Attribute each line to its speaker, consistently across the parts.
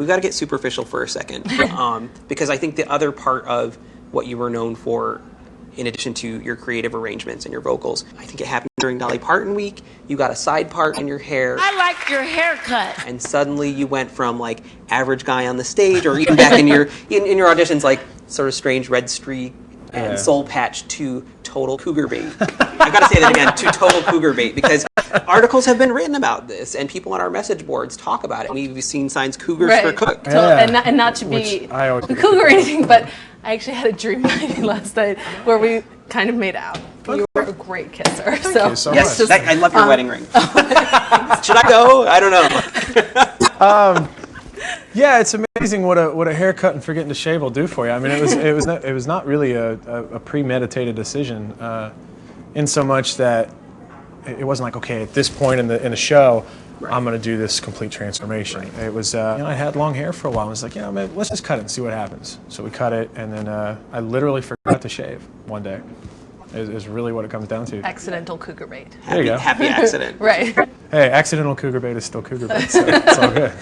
Speaker 1: we've got to get superficial for a second, because I think the other part of what you were known for, in addition to your creative arrangements and your vocals, I think it happened during Dolly Parton week. You got a side part in your hair.
Speaker 2: I liked your haircut.
Speaker 1: And suddenly you went from like average guy on the stage, or even back in your auditions, like sort of strange red streak and soul patch, to total cougar bait. I gotta say that again, to total cougar bait, because articles have been written about this and people on our message boards talk about it. We've seen signs Cougars for Cook.
Speaker 3: And not to be a cougar or anything, but I actually had a dream last night where we kind of made out. You were a great kisser.
Speaker 4: Thank you so much.
Speaker 1: Just, I love your wedding ring. Should I go? I don't know.
Speaker 4: Yeah, it's amazing what a haircut and forgetting to shave will do for you. I mean, it was not really a premeditated decision, in so much that it wasn't like, okay, at this point in the show, I'm going to do this complete transformation. It was, I had long hair for a while. I was like, let's just cut it and see what happens. So we cut it, and then I literally forgot to shave one day. Is really what it comes down to.
Speaker 3: Accidental cougar bait.
Speaker 4: There you go.
Speaker 1: Happy accident.
Speaker 3: Right.
Speaker 4: Hey, accidental cougar bait is still cougar bait, so it's all good.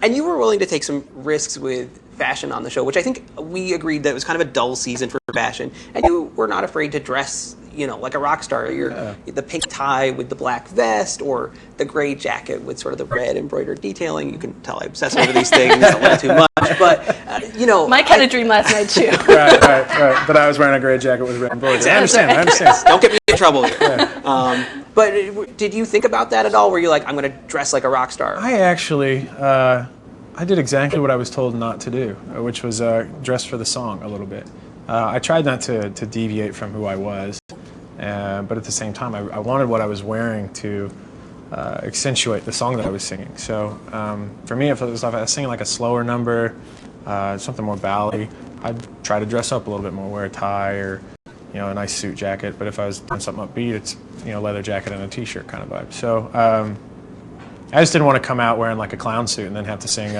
Speaker 1: And you were willing to take some risks with fashion on the show, which I think we agreed that it was kind of a dull season for fashion. And you were not afraid to dress, like a rock star. The pink tie with the black vest, or the gray jacket with sort of the red embroidered detailing. You can tell I obsess over these things a little too much. But,
Speaker 3: Mike had a dream last night, too.
Speaker 4: Right. But I was wearing a gray jacket with red embroidery. I understand.
Speaker 1: Don't get me in trouble here. Yeah. But did you think about that at all? Were you like, I'm going to dress like a rock star?
Speaker 4: I actually, I did exactly what I was told not to do, which was dress for the song a little bit. I tried not to deviate from who I was, but at the same time, I wanted what I was wearing to accentuate the song that I was singing. So for me, if I was singing like a slower number, something more ballady, I'd try to dress up a little bit more, wear a tie or a nice suit jacket. But if I was doing something upbeat, it's leather jacket and a t-shirt kind of vibe. So I just didn't want to come out wearing like a clown suit and then have to sing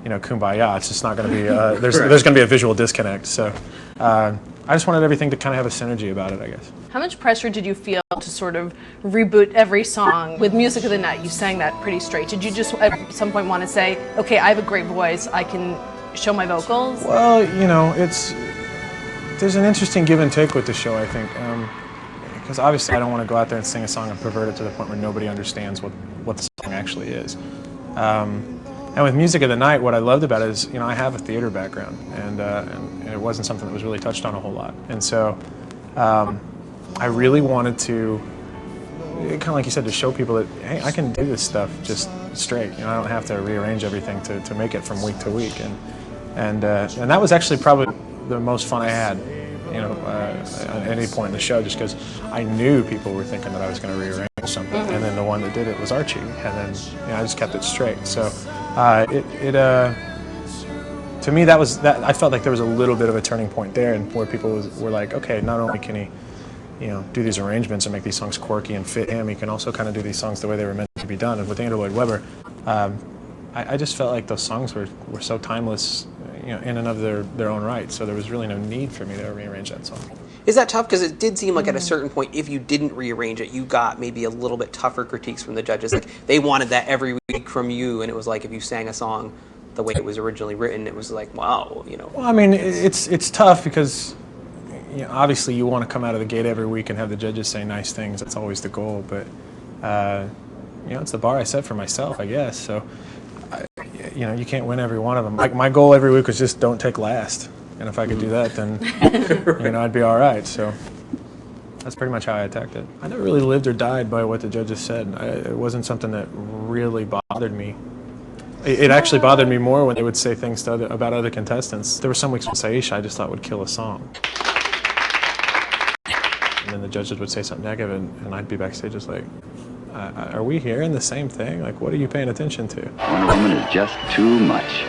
Speaker 4: Kumbaya. It's just not going to be, there's going to be a visual disconnect. So I just wanted everything to kind of have a synergy about it, I guess.
Speaker 3: How much pressure did you feel to sort of reboot every song? With Music of the Night, you sang that pretty straight. Did you just at some point want to say, okay, I have a great voice, I can show my vocals?
Speaker 4: Well, there's an interesting give and take with the show, I think. Because obviously I don't want to go out there and sing a song and pervert it to the point where nobody understands what the song actually is. And with Music of the Night, what I loved about it is, I have a theater background, and it wasn't something that was really touched on a whole lot. And so I really wanted to, kind of like you said, to show people that, hey, I can do this stuff just straight. I don't have to rearrange everything to make it from week to week. And that was actually probably the most fun I had, at any point in the show, just because I knew people were thinking that I was going to rearrange something, and then the one that did it was Archie, and then I just kept it straight. So to me, I felt like there was a little bit of a turning point there, and where people were like, okay, not only can he do these arrangements and make these songs quirky and fit him, he can also kind of do these songs the way they were meant to be done. And with Andrew Lloyd Webber, I just felt like those songs were so timeless, in and of their own right. So there was really no need for me to rearrange that song.
Speaker 1: Is that tough? Because it did seem like at a certain point, if you didn't rearrange it, you got maybe a little bit tougher critiques from the judges. Like they wanted that every week from you, and it was like if you sang a song the way it was originally written, it was like, wow,
Speaker 4: Well, I mean, it's tough because obviously you want to come out of the gate every week and have the judges say nice things. That's always the goal, but it's the bar I set for myself, I guess. So you can't win every one of them. Like my goal every week was just don't take last, and if I could do that, then I'd be all right. So that's pretty much how I attacked it. I never really lived or died by what the judges said. It wasn't something that really bothered me. It actually bothered me more when they would say things about other contestants. There were some weeks when Saisha I just thought would kill a song. And then the judges would say something negative, and I'd be backstage just like, are we hearing the same thing? Like, what are you paying attention to?
Speaker 5: One woman is just too much.